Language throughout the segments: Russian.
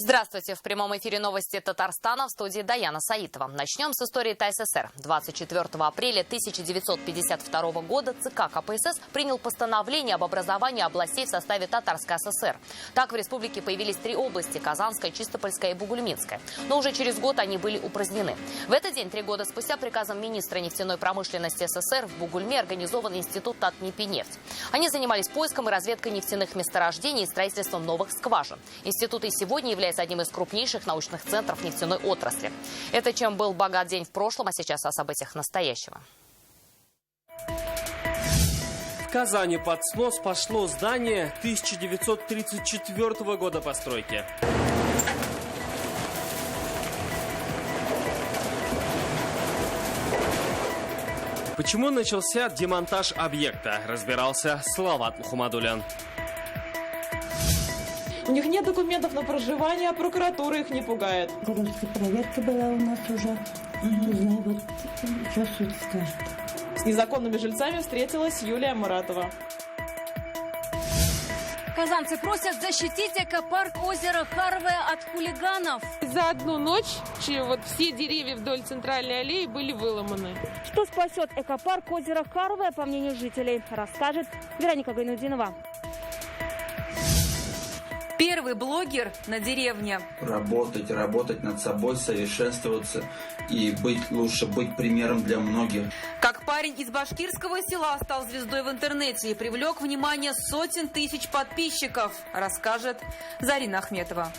Здравствуйте. В прямом эфире новости Татарстана, в студии Даяна Саитова. Начнем с истории ТССР. 24 апреля 1952 года ЦК КПСС принял постановление об образовании областей в составе Татарской ССР. Так в республике появились 3 области – Казанская, Чистопольская и Бугульминская. Но уже через год они были упразднены. В этот день, 3 года спустя, приказом министра нефтяной промышленности СССР в Бугульме организован институт Татнефть. Они занимались поиском и разведкой нефтяных месторождений и строительством новых скважин. Институт и сегодня является одним из крупнейших научных центров нефтяной отрасли. Это чем был богат день в прошлом, а сейчас о событиях настоящего. В Казани под снос пошло здание 1934 года постройки. Почему начался демонтаж объекта, разбирался Салават Мухаммадулян. У них нет документов на проживание, а прокуратура их не пугает. Городская проверка была у нас уже. Не знаю, вот что суд скажет. С незаконными жильцами встретилась Юлия Муратова. Казанцы просят защитить экопарк озера Харовое от хулиганов. За одну ночь вот все деревья вдоль центральной аллеи были выломаны. Что спасет экопарк озера Харовое, по мнению жителей, расскажет Вероника Гайнудинова. Первый блогер на деревне. Работать над собой, совершенствоваться и лучше быть примером для многих. Как парень из башкирского села стал звездой в интернете и привлек внимание сотен тысяч подписчиков, расскажет Зарина Ахметова.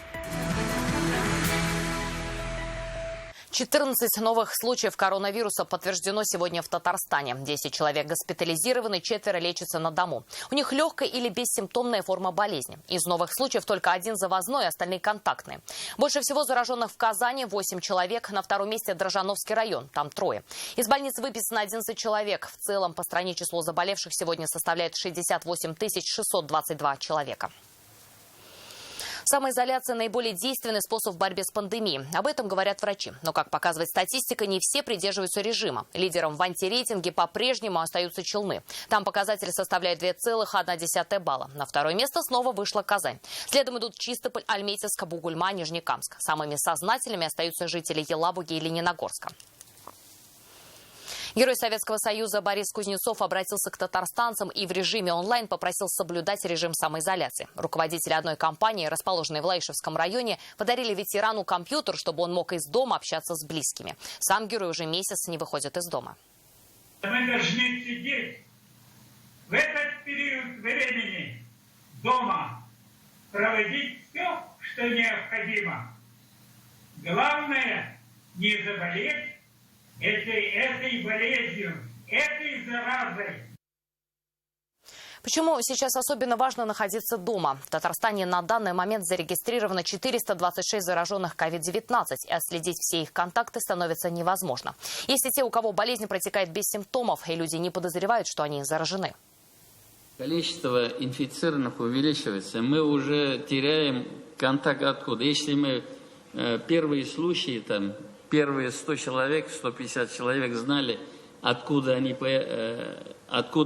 14 новых случаев коронавируса подтверждено сегодня в Татарстане. 10 человек госпитализированы, 4 лечатся на дому. У них легкая или бессимптомная форма болезни. Из новых случаев только 1 завозной, остальные контактные. Больше всего зараженных в Казани – 8 человек. На втором месте Дрожжановский район, там 3. Из больниц выписано 11 человек. В целом по стране число заболевших сегодня составляет 68 622 человека. Самоизоляция – наиболее действенный способ в борьбе с пандемией. Об этом говорят врачи. Но, как показывает статистика, не все придерживаются режима. Лидером в антирейтинге по-прежнему остаются Челны. Там показатель составляет 2,1 балла. На второе место снова вышла Казань. Следом идут Чистополь, Альметьевск, Бугульма, Нижнекамск. Самыми сознательными остаются жители Елабуги и Лениногорска. Герой Советского Союза Борис Кузнецов обратился к татарстанцам и в режиме онлайн попросил соблюдать режим самоизоляции. Руководители одной компании, расположенной в Лаишевском районе, подарили ветерану компьютер, чтобы он мог из дома общаться с близкими. Сам герой уже месяц не выходит из дома. Мы должны сидеть в этот период времени дома, проводить все, что необходимо. Главное не заболеть этой болезнью, этой заразой. Почему сейчас особенно важно находиться дома? В Татарстане на данный момент зарегистрировано 426 зараженных COVID-19, и отследить все их контакты становится невозможно. Если те, у кого болезнь протекает без симптомов, и люди не подозревают, что они заражены. Количество инфицированных увеличивается. Мы уже теряем контакт откуда? Если мы первые случаи, первые 100 человек, 150 человек знали, откуда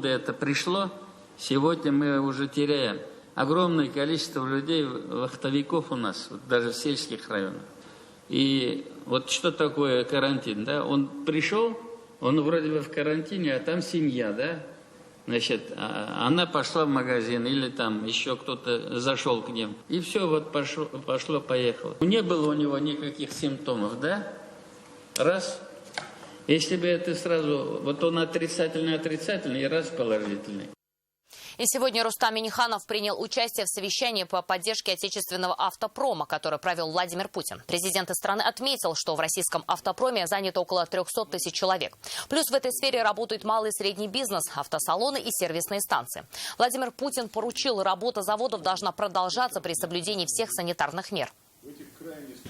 это пришло, сегодня мы уже теряем. Огромное количество людей, вахтовиков у нас, даже в сельских районах. И вот что такое карантин? Да? Он пришел, он вроде бы в карантине, а там семья, да? Значит, она пошла в магазин или там еще кто-то зашел к ним. И все, вот пошло-поехало. Не было у него никаких симптомов, да? Раз. Если бы это сразу, вот он отрицательный, и раз положительный. И сегодня Рустам Минниханов принял участие в совещании по поддержке отечественного автопрома, которое провел Владимир Путин. Президент страны отметил, что в российском автопроме занято около 300 тысяч человек. Плюс в этой сфере работает малый и средний бизнес, автосалоны и сервисные станции. Владимир Путин поручил, работа заводов должна продолжаться при соблюдении всех санитарных мер.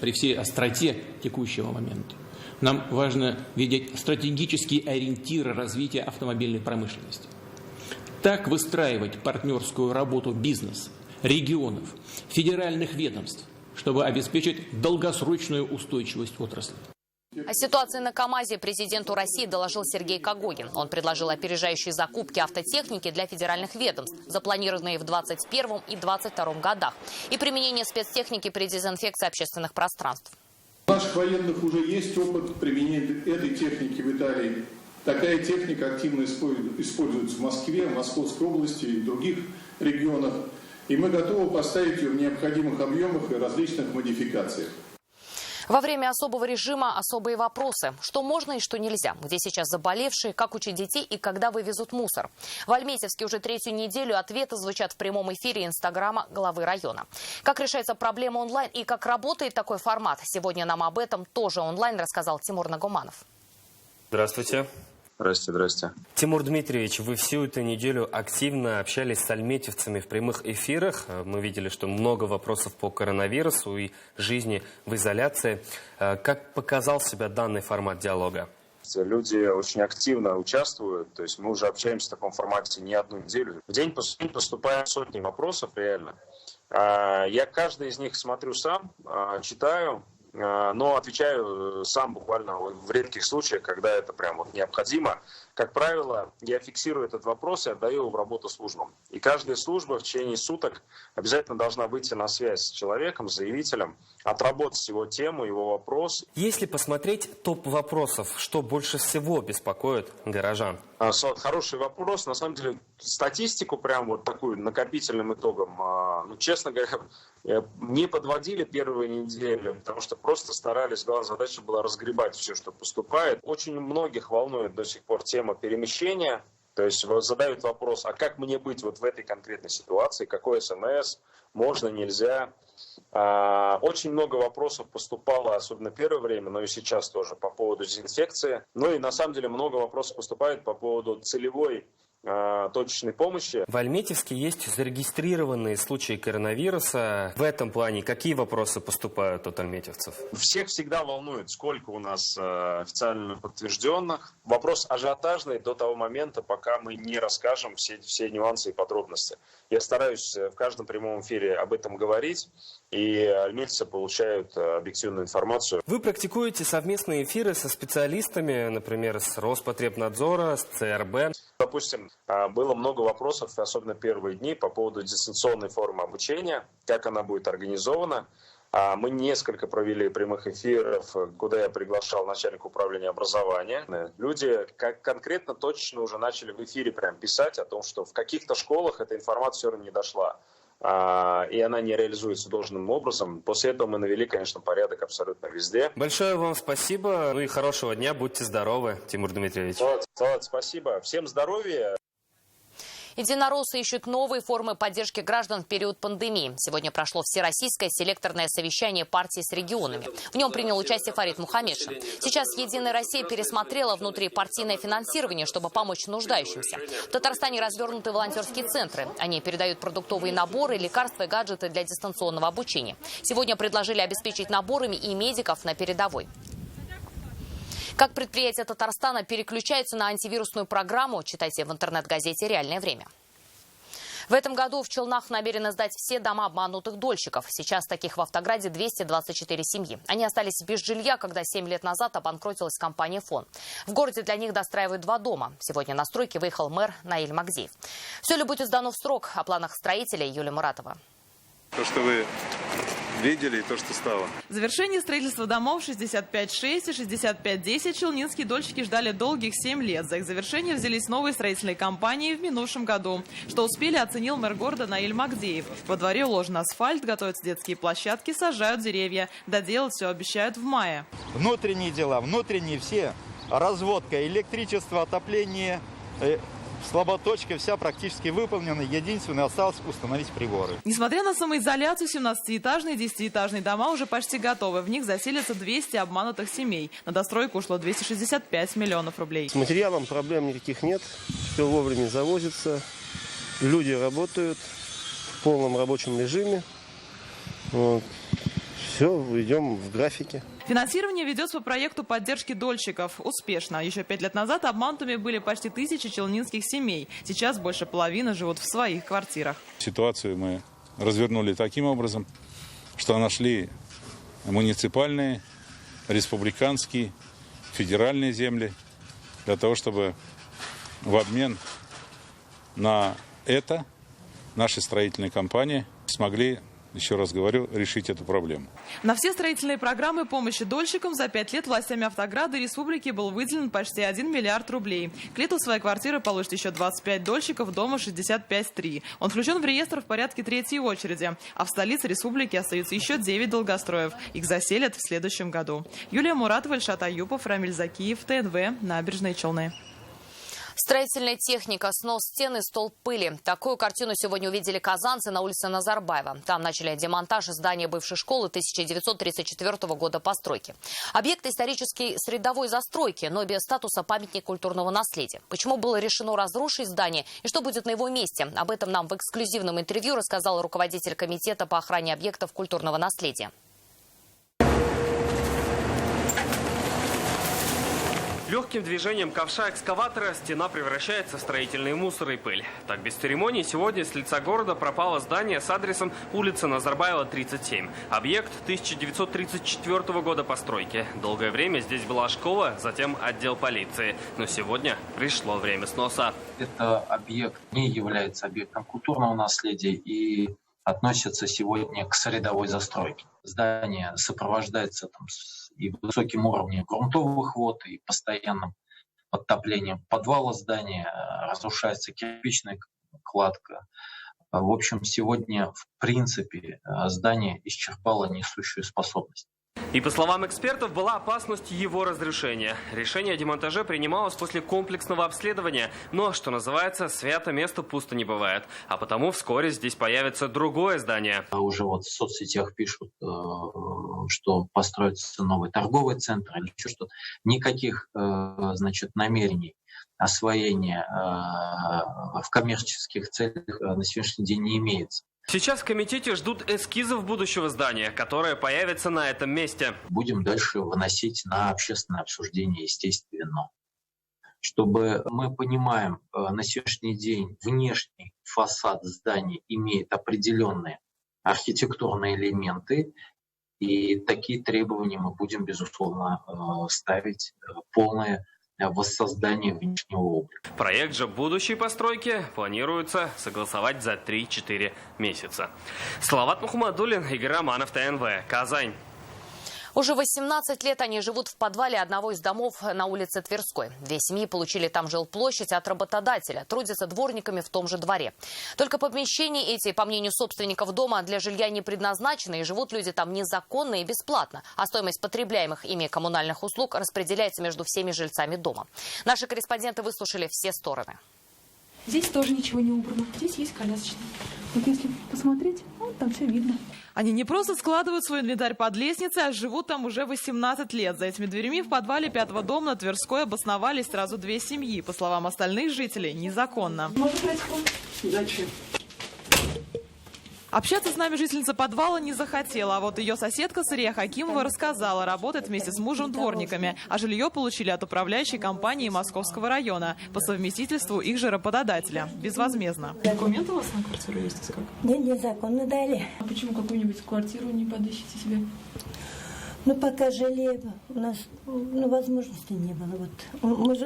При всей остроте текущего момента нам важно видеть стратегические ориентиры развития автомобильной промышленности. Так выстраивать партнерскую работу бизнеса, регионов, федеральных ведомств, чтобы обеспечить долгосрочную устойчивость отрасли. О ситуации на КАМАЗе президенту России доложил Сергей Когогин. Он предложил опережающие закупки автотехники для федеральных ведомств, запланированные в 2021 и 2022 годах, и применение спецтехники при дезинфекции общественных пространств. У наших военных уже есть опыт применения этой техники в Италии. Такая техника активно используется в Москве, в Московской области и в других регионах. И мы готовы поставить ее в необходимых объемах и различных модификациях. Во время особого режима особые вопросы. Что можно и что нельзя? Где сейчас заболевшие? Как учить детей и когда вывезут мусор? В Альметьевске уже третью неделю ответы звучат в прямом эфире Инстаграма главы района. Как решается проблема онлайн и как работает такой формат? Сегодня нам об этом тоже онлайн рассказал Тимур Нагуманов. Здравствуйте. Здрасте. Тимур Дмитриевич, вы всю эту неделю активно общались с альметьевцами в прямых эфирах. Мы видели, что много вопросов по коронавирусу и жизни в изоляции. Как показал себя данный формат диалога? Люди очень активно участвуют, то есть мы уже общаемся в таком формате не одну неделю. В день поступают сотни вопросов, реально. Я каждый из них смотрю сам, читаю, но отвечаю сам буквально в редких случаях, когда это прям вот необходимо. Как правило, я фиксирую этот вопрос и отдаю его в работу службам. И каждая служба в течение суток обязательно должна выйти на связь с человеком, с заявителем, отработать его тему, его вопрос. Если посмотреть топ вопросов, что больше всего беспокоит горожан? Хороший вопрос. На самом деле, статистику прям вот такую накопительным итогом, честно говоря, не подводили первые недели, потому что просто старались, главная задача была разгребать все, что поступает. Очень многих волнует до сих пор тема перемещения, то есть задают вопрос, а как мне быть вот в этой конкретной ситуации, какой СМС, можно, нельзя. Очень много вопросов поступало, особенно первое время, но и сейчас тоже, по поводу дезинфекции. Ну и на самом деле много вопросов поступает по поводу целевой точечной помощи. В Альметьевске есть зарегистрированные случаи коронавируса. В этом плане какие вопросы поступают от альметьевцев? Всех всегда волнует, сколько у нас официально подтвержденных. Вопрос ажиотажный до того момента, пока мы не расскажем все нюансы и подробности. Я стараюсь в каждом прямом эфире об этом говорить, и альметьевцы получают объективную информацию. Вы практикуете совместные эфиры со специалистами, например, с Роспотребнадзора, с ЦРБ? Допустим, было много вопросов, особенно первые дни, по поводу дистанционной формы обучения, как она будет организована. Мы несколько провели прямых эфиров, куда я приглашал начальника управления образования. Люди конкретно, точно уже начали в эфире прям писать о том, что в каких-то школах эта информация все равно не дошла. И она не реализуется должным образом. После этого мы навели, конечно, порядок абсолютно везде. Большое вам спасибо. Ну и хорошего дня. Будьте здоровы, Тимур Дмитриевич. Спасибо. Всем здоровья. Единороссы ищут новые формы поддержки граждан в период пандемии. Сегодня прошло всероссийское селекторное совещание партии с регионами. В нем принял участие Фарид Мухаммедшин. Сейчас «Единая Россия» пересмотрела внутрипартийное финансирование, чтобы помочь нуждающимся. В Татарстане развернуты волонтерские центры. Они передают продуктовые наборы, лекарства и гаджеты для дистанционного обучения. Сегодня предложили обеспечить наборами и медиков на передовой. Как предприятия Татарстана переключаются на антивирусную программу, читайте в интернет-газете «Реальное время». В этом году в Челнах намерены сдать все дома обманутых дольщиков. Сейчас таких в Автограде 224 семьи. Они остались без жилья, когда 7 лет назад обанкротилась компания «Фон». В городе для них достраивают 2 дома. Сегодня на стройке выехал мэр Наиль Магдиев. Все ли будет сдано в срок? О планах строителей Юлия Муратова. То, что вы видели, и то, что стало. В завершении строительства домов 65-6 и 65-10 челнинские дольщики ждали долгих 7 лет. За их завершение взялись новые строительные компании в минувшем году. Что успели, оценил мэр города Наиль Магдиев. Во дворе уложен асфальт, готовятся детские площадки, сажают деревья. Доделать все обещают в мае. Внутренние дела, внутренние все. Разводка, электричество, отопление, слаботочка вся практически выполнена. Единственное, осталось установить приборы. Несмотря на самоизоляцию, 17-этажные и 10-этажные дома уже почти готовы. В них заселятся 200 обманутых семей. На достройку ушло 265 миллионов рублей. С материалом проблем никаких нет. Все вовремя завозится. Люди работают в полном рабочем режиме. Все, идем в графике. Финансирование ведется по проекту поддержки дольщиков. Успешно. Еще 5 лет назад обманутыми были почти 1000 челнинских семей. Сейчас больше половины живут в своих квартирах. Ситуацию мы развернули таким образом, что нашли муниципальные, республиканские федеральные земли, для того, чтобы в обмен на это наши строительные компании смогли, еще раз говорю, решить эту проблему. На все строительные программы помощи дольщикам за 5 лет властями Автограда и республики был выделен почти 1 миллиард рублей. К лету свои квартиры получат еще 25 дольщиков, дома 65-3. Он включен в реестр в порядке 3-й очереди. А в столице республики остаются еще 9 долгостроев. Их заселят в следующем году. Юлия Муратова, Ильшат Аюпов, Рамиль Закиев, ТНВ, Набережные Челны. Строительная техника, снос стены, столб пыли. Такую картину сегодня увидели казанцы на улице Назарбаева. Там начали демонтаж здания бывшей школы 1934 года постройки. Объект исторической средовой застройки, но без статуса памятник культурного наследия. Почему было решено разрушить здание и что будет на его месте? Об этом нам в эксклюзивном интервью рассказал руководитель комитета по охране объектов культурного наследия. Легким движением ковша экскаватора стена превращается в строительный мусор и пыль. Так, без церемонии сегодня с лица города пропало здание с адресом улица Назарбаева, 37. Объект 1934 года постройки. Долгое время здесь была школа, затем отдел полиции. Но сегодня пришло время сноса. Это объект не является объектом культурного наследия и относится сегодня к средовой застройке. Здание сопровождается и высоким уровнем грунтовых вод, и постоянным подтоплением подвала здания, разрушается кирпичная кладка. В общем, сегодня, в принципе, здание исчерпало несущую способность. И по словам экспертов, была опасность его разрушения. Решение о демонтаже принималось после комплексного обследования. Но, что называется, свято место пусто не бывает. А потому вскоре здесь появится другое здание. Уже вот в соцсетях пишут, что построится новый торговый центр или еще что-то. Никаких, намерений освоения в коммерческих целях на сегодняшний день не имеется. Сейчас в комитете ждут эскизов будущего здания, которое появится на этом месте. Будем дальше выносить на общественное обсуждение, естественно. Чтобы мы понимаем, на сегодняшний день внешний фасад здания имеет определенные архитектурные элементы, и такие требования мы будем, безусловно, ставить полное воссоздание внешнего облика. Проект же будущей постройки планируется согласовать за 3-4 месяца. Салават Мухаммадуллин, Игорь Романов, ТНВ, Казань. Уже 18 лет они живут в подвале одного из домов на улице Тверской. Две семьи получили там жилплощадь от работодателя, трудятся дворниками в том же дворе. Только помещения эти, по мнению собственников дома, для жилья не предназначены, и живут люди там незаконно и бесплатно. А стоимость потребляемых ими коммунальных услуг распределяется между всеми жильцами дома. Наши корреспонденты выслушали все стороны. Здесь тоже ничего не убрано. Здесь есть колясочная. Вот если посмотреть, там все видно. Они не просто складывают свой инвентарь под лестницей, а живут там уже 18 лет. За этими дверями в подвале 5-го дома на Тверской обосновались сразу две семьи. По словам остальных жителей, незаконно. Можно брать комнату? Зачем? Общаться с нами жительница подвала не захотела, а вот ее соседка Сария Хакимова рассказала, работает вместе с мужем дворниками, а жилье получили от управляющей компании Московского района, по совместительству их же работодателя, безвозмездно. Документы у вас на квартиру есть? Как? Да, незаконно дали. А почему какую-нибудь квартиру не подыщите себе? Ну, пока жилье у нас возможности не было. Вот.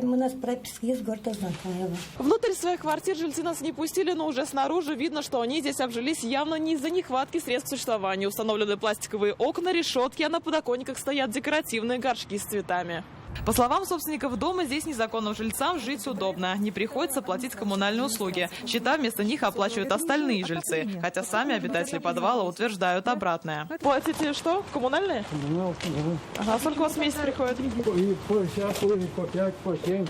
У нас прописка есть, город Ознакаева. Внутрь своих квартир жильцы нас не пустили, но уже снаружи видно, что они здесь обжились явно не из-за нехватки средств к существованию. Установлены пластиковые окна, решетки, а на подоконниках стоят декоративные горшки с цветами. По словам собственников дома, здесь незаконным жильцам жить удобно. Не приходится платить коммунальные услуги. Счета вместо них оплачивают остальные жильцы. Хотя сами обитатели подвала утверждают обратное. Платите что? Коммунальные? Ага, сколько у вас в месяц приходит? По 5, по 7.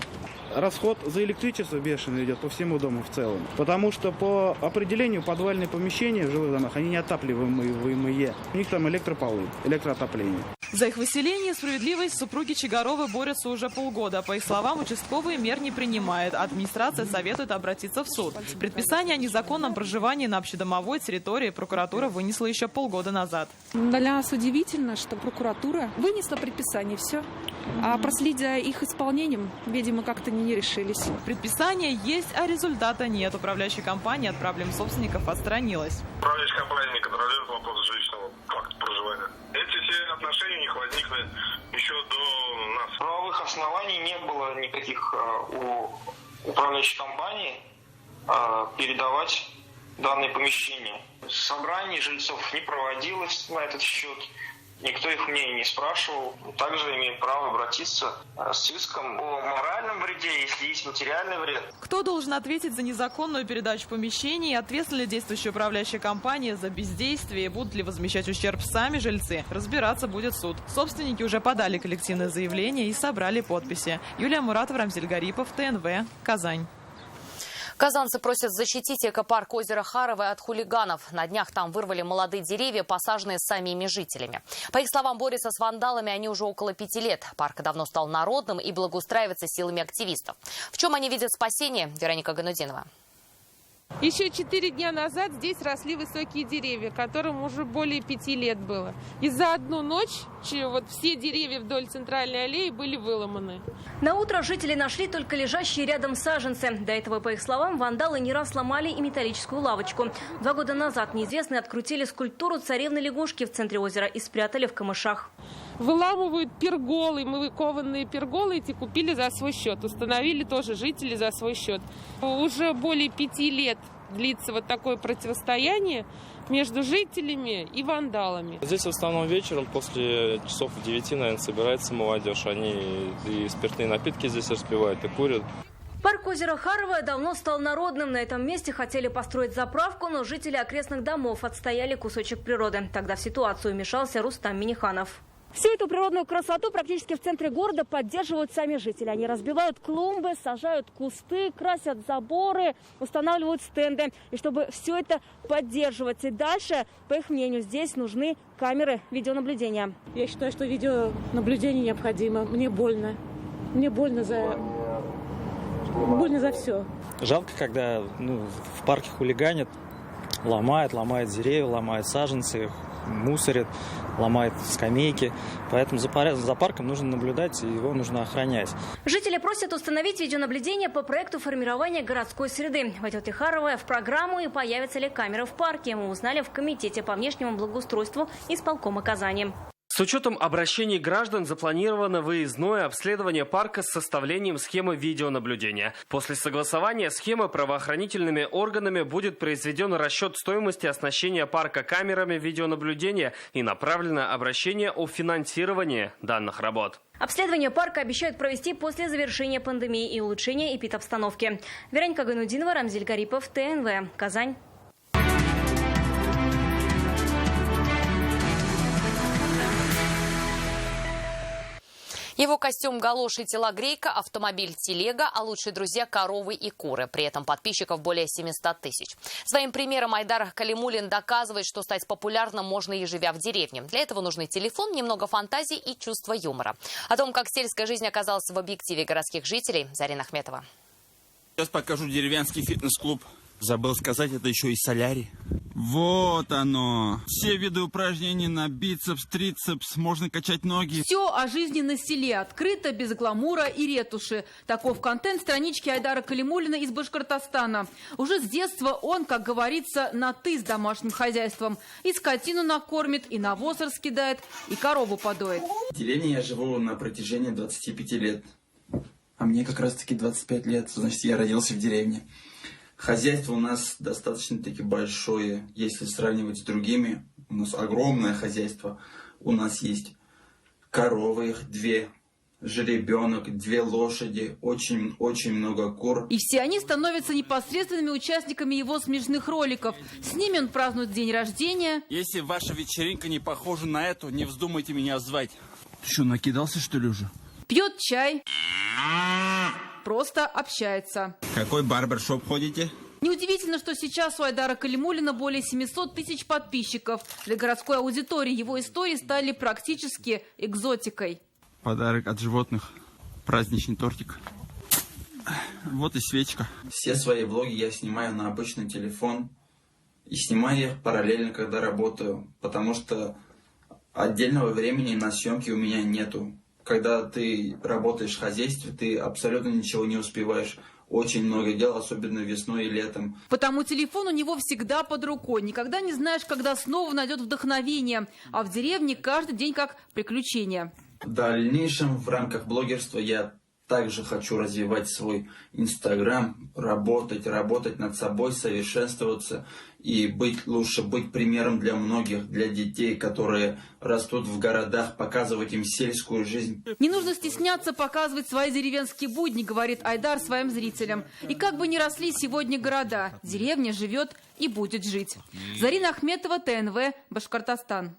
Расход за электричество бешеный идет по всему дому в целом. Потому что по определению подвальные помещения в жилых домах, они неотапливаемые. У них там электрополы, электроотопление. За их выселение и справедливость супруги Чигаровы борются уже полгода. По их словам, участковый мер не принимает. Администрация советует обратиться в суд. Предписание о незаконном проживании на общедомовой территории прокуратура вынесла еще полгода назад. Для нас удивительно, что прокуратура вынесла предписание, все. А проследить за их исполнением, видимо, как-то не решились. Предписание есть, а результата нет. Управляющая компания от проблем собственников отстранилась. Управляющая компания не контролирует вопрос жилищного факта проживания. Эти все отношения у них возникли еще до нас. Правовых оснований не было никаких у управляющей компании передавать данные помещения. Собраний жильцов не проводилось на этот счет. Никто их мнения не спрашивал. Также имеет право обратиться с иском о моральном вреде, если есть материальный вред. Кто должен ответить за незаконную передачу помещений? Ответственна ли действующая управляющая компания за бездействие? Будут ли возмещать ущерб сами жильцы? Разбираться будет суд. Собственники уже подали коллективное заявление и собрали подписи. Юлия Муратова, Рамзиль Гарипов, ТНВ, Казань. Казанцы просят защитить экопарк озера Харовое от хулиганов. На днях там вырвали молодые деревья, посаженные самими жителями. По их словам, борются с вандалами они уже около 5 лет. Парк давно стал народным и благоустраивается силами активистов. В чем они видят спасение? Вероника Ганудинова. Еще 4 дня назад здесь росли высокие деревья, которым уже более 5 лет было. И за одну ночь все деревья вдоль центральной аллеи были выломаны. На утро жители нашли только лежащие рядом саженцы. До этого, по их словам, вандалы не раз ломали и металлическую лавочку. 2 года назад неизвестные открутили скульптуру царевны-лягушки в центре озера и спрятали в камышах. Выламывают перголы. Мы кованные перголы эти купили за свой счет. Установили тоже жители за свой счет. Уже более 5 лет длится вот такое противостояние между жителями и вандалами. Здесь в основном вечером, после часов 9, наверное, собирается молодежь. Они и спиртные напитки здесь распивают, и курят. Парк озера Харовое давно стал народным. На этом месте хотели построить заправку, но жители окрестных домов отстояли кусочек природы. Тогда в ситуацию вмешался Рустам Миниханов. Всю эту природную красоту практически в центре города поддерживают сами жители. Они разбивают клумбы, сажают кусты, красят заборы, устанавливают стенды. И чтобы все это поддерживать и дальше, по их мнению, здесь нужны камеры видеонаблюдения. Я считаю, что видеонаблюдение необходимо. Мне больно. Мне больно за все. Жалко, когда в парке хулиганят, ломают деревья, ломают саженцы, мусорят, ломают скамейки. Поэтому за парком нужно наблюдать, и его нужно охранять. Жители просят установить видеонаблюдение по проекту формирования городской среды. Войдет ли Харовое в программу и появятся ли камеры в парке, мы узнали в Комитете по внешнему благоустройству исполкома Казани. С учетом обращений граждан запланировано выездное обследование парка с составлением схемы видеонаблюдения. После согласования схемы правоохранительными органами будет произведен расчет стоимости оснащения парка камерами видеонаблюдения и направлено обращение о финансировании данных работ. Обследование парка обещают провести после завершения пандемии и улучшения эпидобстановки. Вероника Ганудинова, Рамзиль Гарипов, ТНВ, Казань. Его костюм, галоши и телогрейка, автомобиль, телега, а лучшие друзья – коровы и куры. При этом подписчиков более 700 тысяч. Своим примером Айдар Калимулин доказывает, что стать популярным можно и живя в деревне. Для этого нужны телефон, немного фантазии и чувство юмора. О том, как сельская жизнь оказалась в объективе городских жителей, Зарина Ахметова. Сейчас покажу деревенский фитнес-клуб. Забыл сказать, это еще и солярий. Вот оно. Все виды упражнений на бицепс, трицепс, можно качать ноги. Все о жизни на селе. Открыто, без гламура и ретуши. Таков контент странички Айдара Калимулина из Башкортостана. Уже с детства он, как говорится, на «ты» с домашним хозяйством. И скотину накормит, и навоз раскидает, и корову подоит. В деревне я живу на протяжении 25 лет. А мне как раз-таки 25 лет, значит, я родился в деревне. Хозяйство у нас достаточно-таки большое, если сравнивать с другими. У нас огромное хозяйство. У нас есть коровы, их 2, жеребенок, 2 лошади, очень много кур. И все они становятся непосредственными участниками его смешных роликов. С ними он празднует день рождения. Если ваша вечеринка не похожа на эту, не вздумайте меня звать. Ты что, накидался, что ли, уже? Пьет чай. Просто общается. В какой барбершоп ходите? Неудивительно, что сейчас у Айдара Калимулина более 700 тысяч подписчиков. Для городской аудитории его истории стали практически экзотикой. Подарок от животных. Праздничный тортик. Вот и свечка. Все свои влоги я снимаю на обычный телефон. И снимаю их параллельно, когда работаю. Потому что отдельного времени на съемки у меня нету. Когда ты работаешь в хозяйстве, ты абсолютно ничего не успеваешь. Очень много дел, особенно весной и летом. Потому телефон у него всегда под рукой. Никогда не знаешь, когда снова найдет вдохновение. А в деревне каждый день как приключение. В дальнейшем в рамках блогерства я также хочу развивать свой Инстаграм, работать над собой, совершенствоваться и лучше быть примером для многих, для детей, которые растут в городах, показывать им сельскую жизнь. Не нужно стесняться показывать свои деревенские будни, говорит Айдар своим зрителям. И как бы ни росли сегодня города, деревня живет и будет жить. Зарина Ахметова, ТНВ, Башкортостан.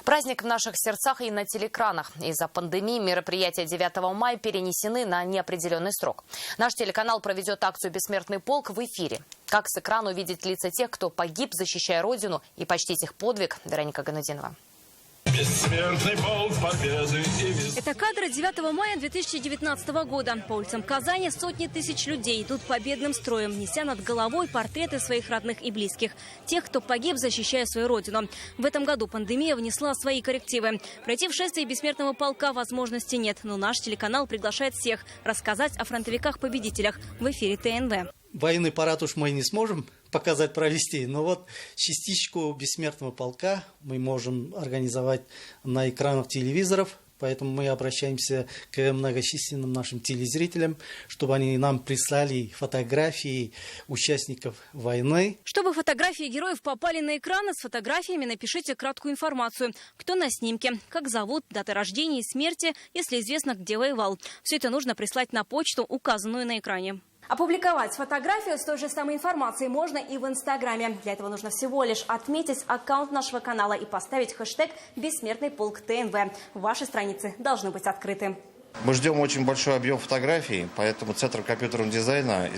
Праздник в наших сердцах и на телекранах. Из-за пандемии мероприятия 9 мая перенесены на неопределенный срок. Наш телеканал проведет акцию «Бессмертный полк» в эфире. Как с экрана увидеть лица тех, кто погиб, защищая Родину, и почтить их подвиг? Вероника Ганудинова. Бессмертный полк победы. Это кадры 9 мая 2019 года. По улицам Казани сотни тысяч людей идут победным строем, неся над головой портреты своих родных и близких. Тех, кто погиб, защищая свою родину. В этом году пандемия внесла свои коррективы. Пройти в шествие бессмертного полка возможности нет. Но наш телеканал приглашает всех рассказать о фронтовиках-победителях в эфире ТНВ. Военный парад уж мы не сможем показать, провести, но вот частичку бессмертного полка мы можем организовать на экранах телевизоров, поэтому мы обращаемся к многочисленным нашим телезрителям, чтобы они нам прислали фотографии участников войны. Чтобы фотографии героев попали на экраны, с фотографиями напишите краткую информацию. Кто на снимке, как зовут, дата рождения и смерти, если известно, где воевал. Все это нужно прислать на почту, указанную на экране. Опубликовать фотографию с той же самой информацией можно и в Инстаграме. Для этого нужно всего лишь отметить аккаунт нашего канала и поставить хэштег «Бессмертный полк ТНВ». Ваши страницы должны быть открыты. Мы ждем очень большой объем фотографий, поэтому Центром компьютерного дизайна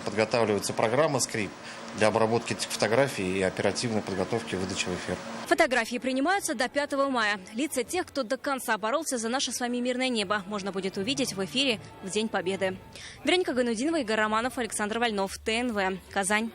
подготавливается программа «Скрипт» для обработки этих фотографий и оперативной подготовки выдачи в эфир. Фотографии принимаются до 5 мая. Лица тех, кто до конца боролся за наше с вами мирное небо, можно будет увидеть в эфире в День Победы. Вероника Ганудинова, Игорь Романов, Александр Вольнов, ТНВ, Казань.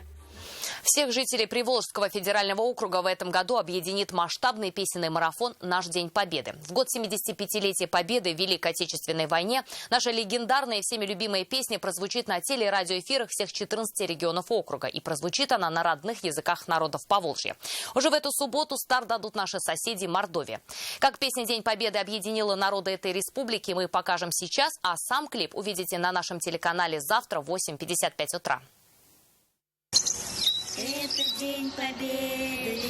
Всех жителей Приволжского федерального округа в этом году объединит масштабный песенный марафон «Наш День Победы». В год 75-летия Победы в Великой Отечественной войне наша легендарная и всеми любимая песня прозвучит на теле- и радиоэфирах всех 14 регионов округа. И прозвучит она на родных языках народов Поволжья. Уже в эту субботу старт дадут наши соседи Мордовия. Как песня «День Победы» объединила народы этой республики, мы покажем сейчас, а сам клип увидите на нашем телеканале завтра в 8:55 утра. Это День Победы,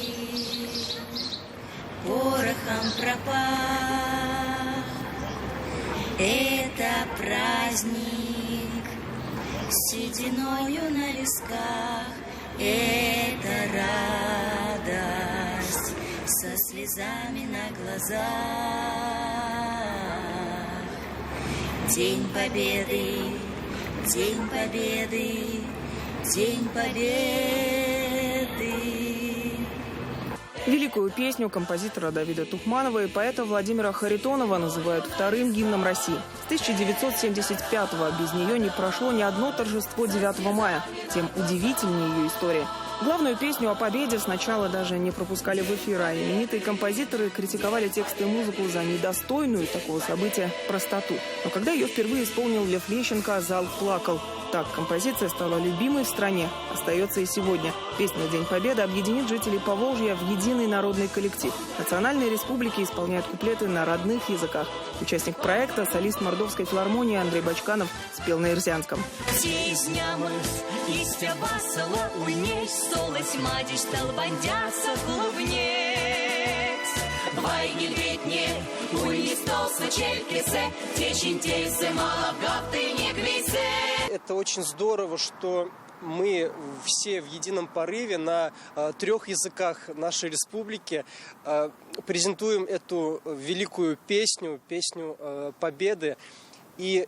порохом пропах. Это праздник с сединою на висках. Это радость со слезами на глазах. День Победы, День Победы, День Победы. Великую песню композитора Давида Тухманова и поэта Владимира Харитонова называют вторым гимном России. С 1975-го без нее не прошло ни одно торжество 9 мая. Тем удивительнее ее история. Главную песню о победе сначала даже не пропускали в эфир, а именитые композиторы критиковали тексты и музыку за недостойную такого события простоту. Но когда ее впервые исполнил Лев Лещенко, зал плакал. Так композиция стала любимой в стране, остается и сегодня. Песня «День Победы» объединит жителей Поволжья в единый народный коллектив. Национальные республики исполняют куплеты на родных языках. Участник проекта, солист Мордовской филармонии Андрей Бачканов, спел на ирзянском. Это очень здорово, что мы все в едином порыве на 3 языках нашей республики презентуем эту великую песню Победы. И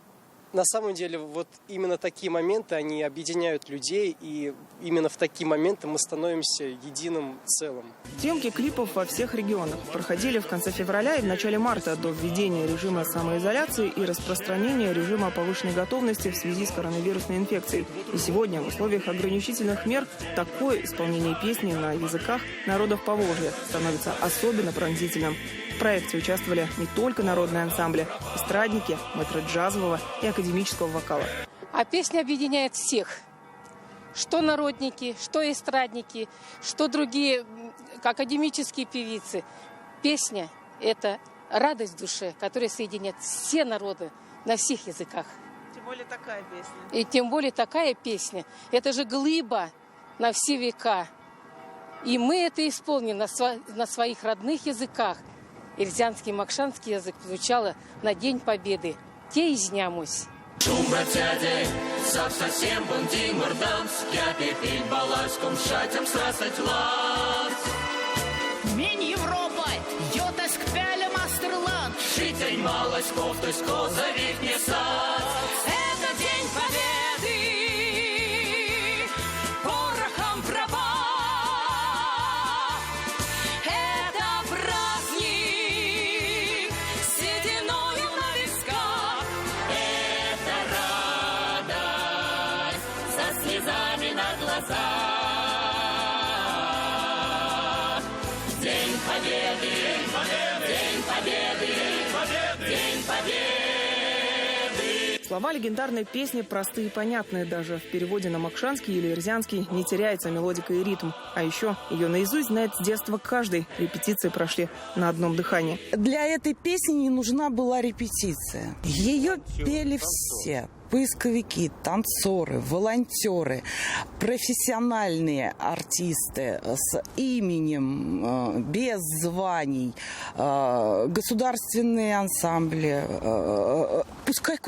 на самом деле вот именно такие моменты, они объединяют людей, и именно в такие моменты мы становимся единым целым. Съемки клипов во всех регионах проходили в конце февраля и в начале марта до введения режима самоизоляции и распространения режима повышенной готовности в связи с коронавирусной инфекцией. И сегодня в условиях ограничительных мер такое исполнение песни на языках народов Поволжья становится особенно пронзительным. В проекте участвовали не только народные ансамбли, эстрадники, мэтры джазового и академического вокала. А песня объединяет всех. Что народники, что эстрадники, что другие академические певицы. Песня – это радость в душе, которая соединяет все народы на всех языках. Тем более такая песня. И тем более такая песня. Это же глыба на все века. И мы это исполним на своих родных языках. Ирзянский и макшанский язык звучало на День Победы. Те изнямусь. Шумбратяде, совсем бунди мордамс, я пепель баласком шатям срасать лас. Мен Европа, йотас кпеля мастерланд. Житель малость кофтусь козовик не сад. Это День Победы, порохом праба. Это праздник, сединою на висках. Это радость со слезами на глазах. День Победы, День Победы, День Победы. Слова легендарной песни простые и понятные. Даже в переводе на макшанский или ирзянский не теряется мелодика и ритм. А еще ее наизусть знает с детства каждый. Репетиции прошли на одном дыхании. Для этой песни не нужна была репетиция. Ее пели все. Поисковики, танцоры, волонтеры, профессиональные артисты с именем, без званий, государственные ансамбли. Пускай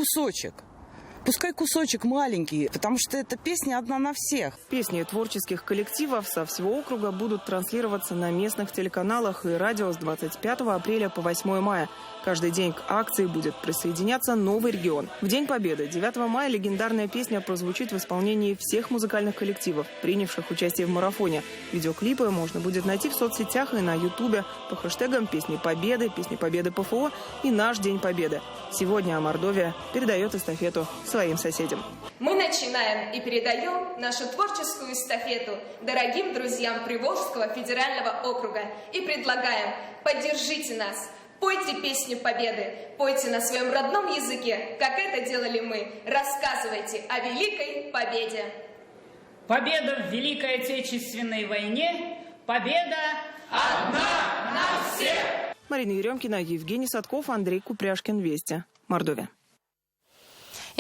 кусочек маленький, потому что эта песня одна на всех. Песни творческих коллективов со всего округа будут транслироваться на местных телеканалах и радио с 25 апреля по 8 мая. Каждый день к акции будет присоединяться новый регион. В День Победы, 9 мая, легендарная песня прозвучит в исполнении всех музыкальных коллективов, принявших участие в марафоне. Видеоклипы можно будет найти в соцсетях и на Ютубе по хэштегам «Песни Победы», «Песни Победы ПФО» и «Наш День Победы». Сегодня Мордовия передает эстафету своим соседям. Мы начинаем и передаем нашу творческую эстафету дорогим друзьям Приволжского федерального округа и предлагаем: поддержите нас. Пойте песню Победы, пойте на своем родном языке, как это делали мы. Рассказывайте о Великой Победе. Победа в Великой Отечественной войне. Победа одна на всех. Марина Еремкина, Евгений Садков, Андрей Купряшкин. Вести. Мордовия.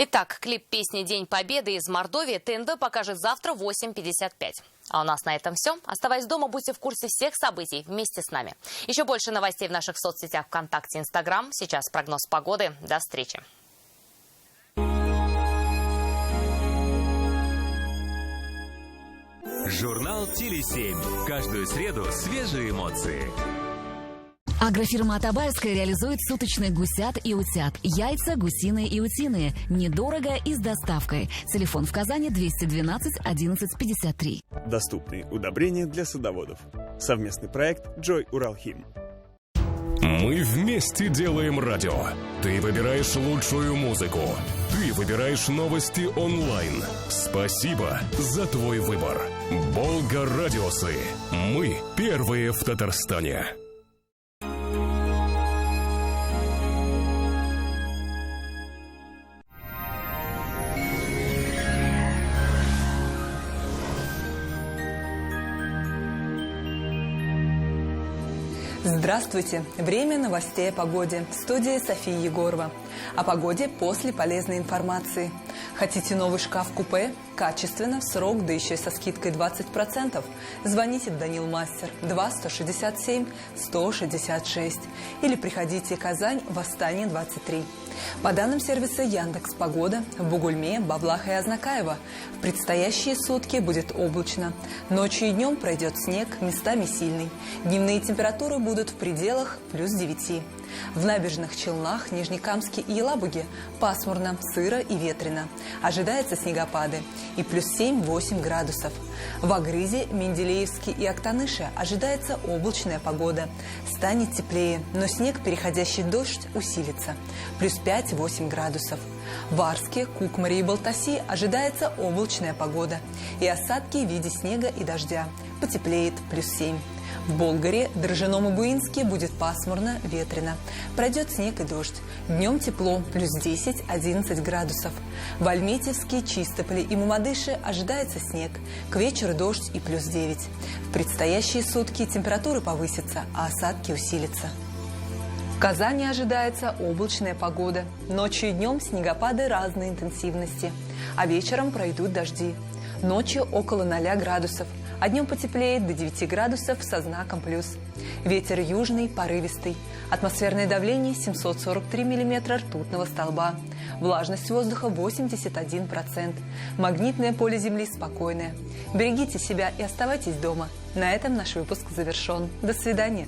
Итак, клип песни «День Победы» из Мордовии ТНВ покажет завтра в 8:55. А у нас на этом все. Оставаясь дома, будьте в курсе всех событий вместе с нами. Еще больше новостей в наших соцсетях ВКонтакте, Инстаграм. Сейчас прогноз погоды. До встречи. Журнал «Теле7». Каждую среду свежие эмоции. Агрофирма Атабаевская реализует суточных гусят и утят. Яйца гусиные и утиные. Недорого и с доставкой. Телефон в Казани 212 11 53. Доступные удобрения для садоводов. Совместный проект «Джой Уралхим». Мы вместе делаем радио. Ты выбираешь лучшую музыку. Ты выбираешь новости онлайн. Спасибо за твой выбор. Болга Радиосы. Мы первые в Татарстане. Здравствуйте! Время новостей о погоде. В студии София Егорова. О погоде после полезной информации. Хотите новый шкаф-купе? Качественно, в срок, да еще и со скидкой 20%. Звоните в Данил Мастер 2 167 166. Или приходите в Казань, Восстание 23. По данным сервиса Яндекс.Погода, в Бугульме, Бавлах и Азнакаево в предстоящие сутки будет облачно. Ночью и днем пройдет снег, местами сильный. Дневные температуры будут в пределах плюс 9. В набережных Челнах, Нижнекамске и Елабуге пасмурно, сыро и ветрено. Ожидаются снегопады и плюс 7-8 градусов. В Агрызе, Менделеевске и Актаныше ожидается облачная погода. Станет теплее, но снег, переходящий в дождь, усилится. Плюс 5-8 градусов. В Арске, Кукмаре и Балтаси ожидается облачная погода и осадки в виде снега и дождя. Потеплеет плюс 7. В Болгаре, Дрожжаном и Буинске будет пасмурно, ветрено. Пройдет снег и дождь. Днем тепло, плюс 10-11 градусов. В Альметьевске, Чистополе и Мамадыше ожидается снег. К вечеру дождь и плюс 9. В предстоящие сутки температура повысится, а осадки усилятся. В Казани ожидается облачная погода. Ночью и днем снегопады разной интенсивности. А вечером пройдут дожди. Ночью около 0 градусов. А днем потеплеет до 9 градусов со знаком плюс. Ветер южный, порывистый. Атмосферное давление 743 миллиметра ртутного столба. Влажность воздуха 81%. Магнитное поле Земли спокойное. Берегите себя и оставайтесь дома. На этом наш выпуск завершен. До свидания.